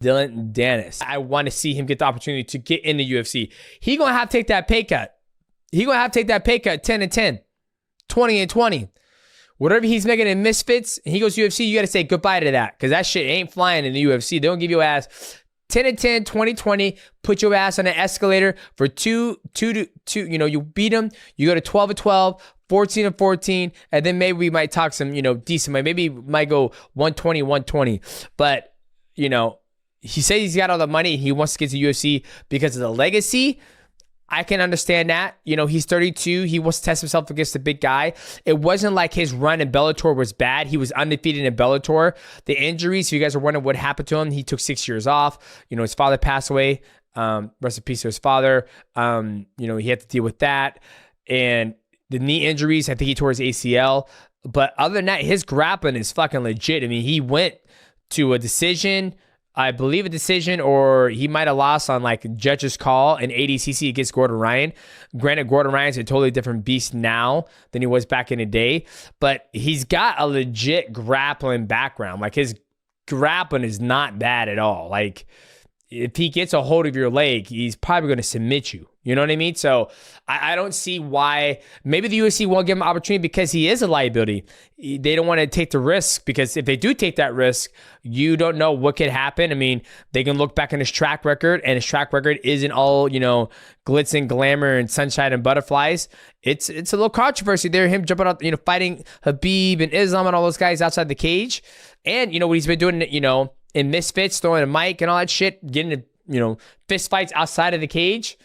Dillon Danis. I want to see him get the opportunity to get in the UFC. He going to have to take that pay cut. He going to have to take that pay cut 10-10, 20-20. Whatever he's making in Misfits, and he goes to UFC, you got to say goodbye to that because that shit ain't flying in the UFC. They don't give your ass 10-10, 20-20, put your ass on an escalator for two, you beat them, you go to 12-12, 14-14, and then maybe we might talk some, decent, maybe might go 120. But, he says he's got all the money. He wants to get to UFC because of the legacy. I can understand that. He's 32. He wants to test himself against a big guy. It wasn't like his run in Bellator was bad. He was undefeated in Bellator. The injuries, if you guys are wondering what happened to him, he took 6 years off. His father passed away. Rest in peace to his father. He had to deal with that. And the knee injuries, I think he tore his ACL. But other than that, his grappling is fucking legit. I mean, he went to a decision, I believe a decision, or he might have lost on like judge's call in ADCC against Gordon Ryan. Granted, Gordon Ryan's a totally different beast now than he was back in the day, but he's got a legit grappling background. Like his grappling is not bad at all. Like if he gets a hold of your leg, he's probably going to submit you. You know what I mean? So I don't see why. Maybe the UFC won't give him an opportunity because he is a liability. They don't want to take the risk because if they do take that risk, you don't know what could happen. I mean, they can look back on his track record, and his track record isn't all, glitz and glamour and sunshine and butterflies. It's a little controversy there. Him jumping out, fighting Habib and Islam and all those guys outside the cage. And, what he's been doing, in Misfits, throwing a mic and all that shit, getting fist fights outside of the cage.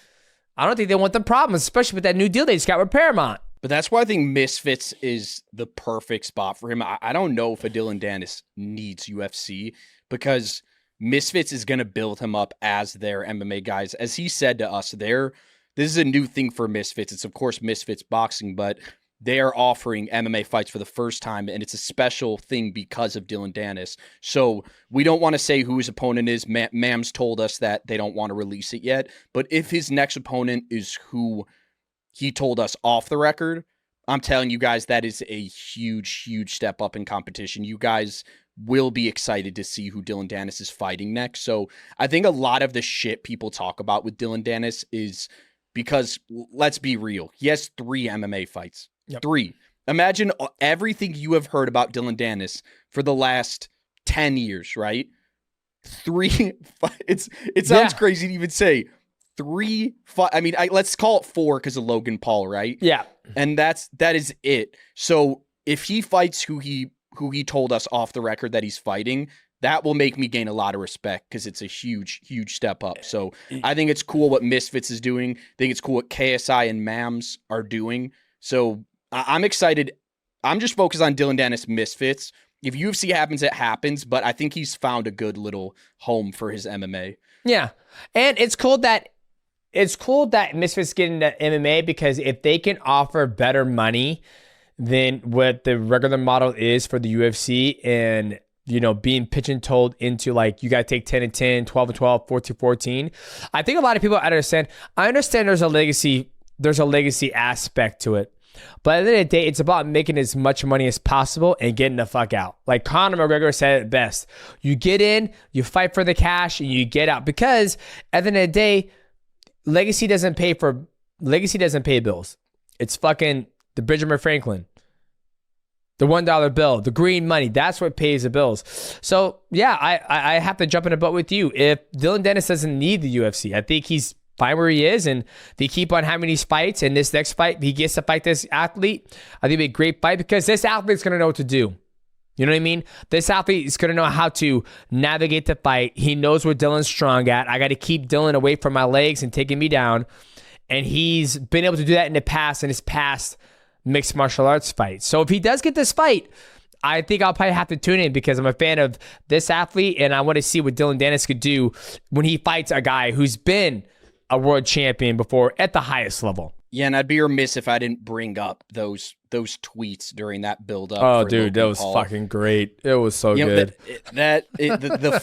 I don't think they want the problems, especially with that new deal they just got with Paramount. But that's why I think Misfits is the perfect spot for him. I don't know if a Dillon Danis needs UFC because Misfits is going to build him up as their MMA guys. As he said to us, this is a new thing for Misfits. It's, of course, Misfits Boxing, but they are offering MMA fights for the first time, and it's a special thing because of Dillon Danis. So we don't want to say who his opponent is. Mams told us that they don't want to release it yet. But if his next opponent is who he told us off the record, I'm telling you guys, that is a huge, huge step up in competition. You guys will be excited to see who Dillon Danis is fighting next. So I think a lot of the shit people talk about with Dillon Danis is because, let's be real, he has 3 MMA fights. Yep. 3. Imagine everything you have heard about Dillon Danis for the last 10 years, right? 3. It sounds crazy to even say 3. I mean, let's call it 4 because of Logan Paul, right? Yeah. And that is it. So if he fights who he told us off the record that he's fighting, that will make me gain a lot of respect because it's a huge, huge step up. So I think it's cool what Misfits is doing. I think it's cool what KSI and Mams are doing. So I'm excited. I'm just focused on Dillon Danis Misfits. If UFC happens, it happens. But I think he's found a good little home for his MMA. Yeah, and it's cool that Misfits get into MMA because if they can offer better money than what the regular model is for the UFC, and being pigeon-toed into like you got to take 10-10, 12-12, 14-14. I think a lot of people understand. I understand there's a legacy aspect to it. But at the end of the day, it's about making as much money as possible and getting the fuck out. Like Conor McGregor said it best. You get in, you fight for the cash, and you get out. Because at the end of the day, legacy doesn't pay bills. It's fucking the Benjamin Franklin, the $1 bill, the green money. That's what pays the bills. So yeah, I have to jump in a boat with you. If Dillon Danis doesn't need the UFC, I think he's fine where he is, and if he keep on having these fights, and this next fight, he gets to fight this athlete, I think it'd be a great fight because this athlete's going to know what to do. You know what I mean? This athlete is going to know how to navigate the fight. He knows what Dillon's strong at. I got to keep Dillon away from my legs and taking me down, and he's been able to do that in the past, in his past mixed martial arts fights. So if he does get this fight, I think I'll probably have to tune in because I'm a fan of this athlete, and I want to see what Dillon Danis could do when he fights a guy who's been a world champion before at the highest level. Yeah, and I'd be remiss if I didn't bring up those tweets during that build-up. Oh, dude, that was fucking great. It was so good. The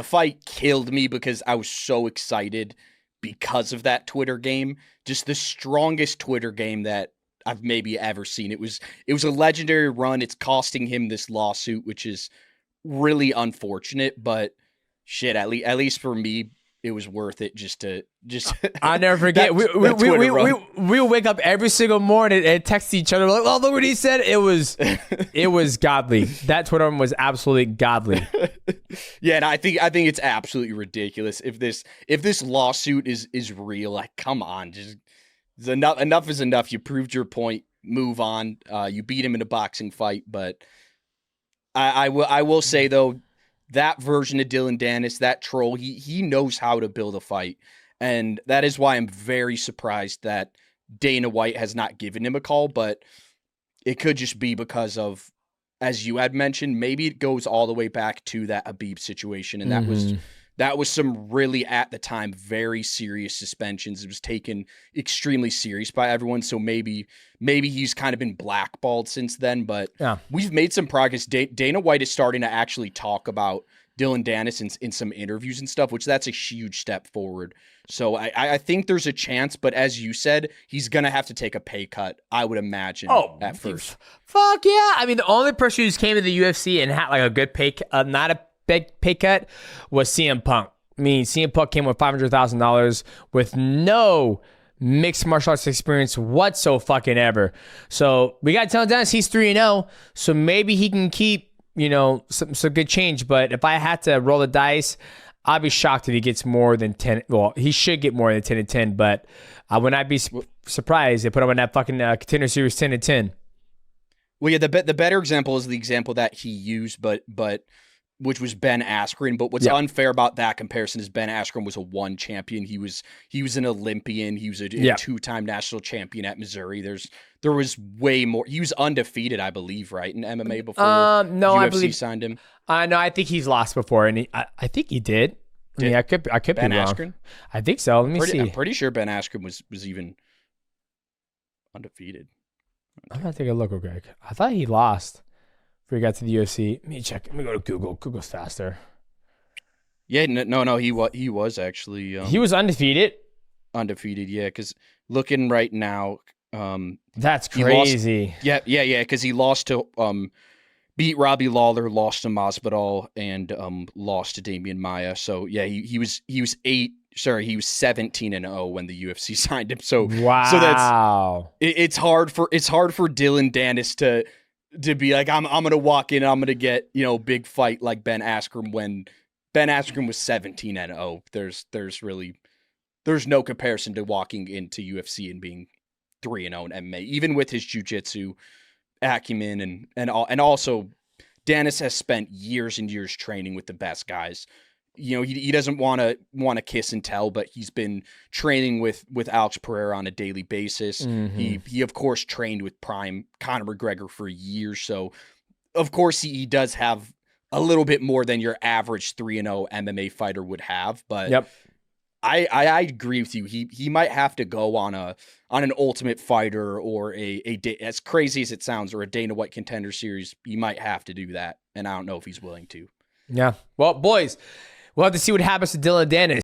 fight killed me because I was so excited because of that Twitter game. Just the strongest Twitter game that I've maybe ever seen. It was a legendary run. It's costing him this lawsuit, which is really unfortunate, but shit, at least for me, it was worth it just I'll never forget. We wake up every single morning and text each other like, "Oh, look what he said." It was godly. That Twitter run was absolutely godly. Yeah, and I think it's absolutely ridiculous if this lawsuit is real. Like, come on, just enough is enough. You proved your point. Move on. You beat him in a boxing fight, but I will say though, that version of Dillon Danis, that troll, he knows how to build a fight. And that is why I'm very surprised that Dana White has not given him a call, but it could just be because of, as you had mentioned, maybe it goes all the way back to that Habib situation. And that was some really, at the time, very serious suspensions. It was taken extremely serious by everyone. So maybe he's kind of been blackballed since then, but we've made some progress. Dana White is starting to actually talk about Dillon Danis in some interviews and stuff, which that's a huge step forward. So I think there's a chance, but as you said, he's going to have to take a pay cut, I would imagine, at first. Fuck yeah. I mean, the only person who just came to the UFC and had like a good pay cut, not a big pay cut, was CM Punk. I mean, CM Punk came with $500,000 with no mixed martial arts experience whatsoever. So we got to tell Dennis he's 3-0, so maybe he can keep, some good change. But if I had to roll the dice, I'd be shocked if he gets more than 10. Well, he should get more than 10-10, but I would not be surprised if they put him in that fucking Contender Series 10-10. Well, yeah, the better example is the example that he used, but which was Ben Askren. But what's unfair about that comparison is Ben Askren was a one champion. He was an Olympian. He was a two-time national champion at Missouri. There was way more. He was undefeated, I believe, right, in MMA before no, UFC I believe signed him. No, I think he's lost before, and I think he did. I could Ben be wrong. Askren? I think so. Let me see. I'm pretty sure Ben Askren was even undefeated. I'm gonna take a look real quick. I thought he lost before he got to the UFC. Let me check. Let me go to Google. Google's faster. Yeah, no, he was actually he was undefeated. Undefeated, yeah. Because looking right now, that's crazy. Yeah. Because he lost to beat Robbie Lawler, lost to Masvidal, and lost to Damian Maia. So yeah, he was 17-0 when the UFC signed him. So wow. So that's it's hard for Dillon Danis to be like, I'm gonna walk in, I'm gonna get big fight like Ben Askren when Ben Askren was 17-0. There's no comparison to walking into UFC and being 3-0 in MMA, even with his jiu-jitsu acumen and also Danis has spent years and years training with the best guys. He doesn't want to kiss and tell, but he's been training with Alex Pereira on a daily basis. Mm-hmm. He of course trained with prime Conor McGregor for years, so of course he does have a little bit more than your average 3-0 MMA fighter would have. But yep. I agree with you. He might have to go on an Ultimate Fighter or a as crazy as it sounds, or a Dana White Contender Series. He might have to do that, and I don't know if he's willing to. Yeah. Well, boys, we'll have to see what happens to Dillon Danis.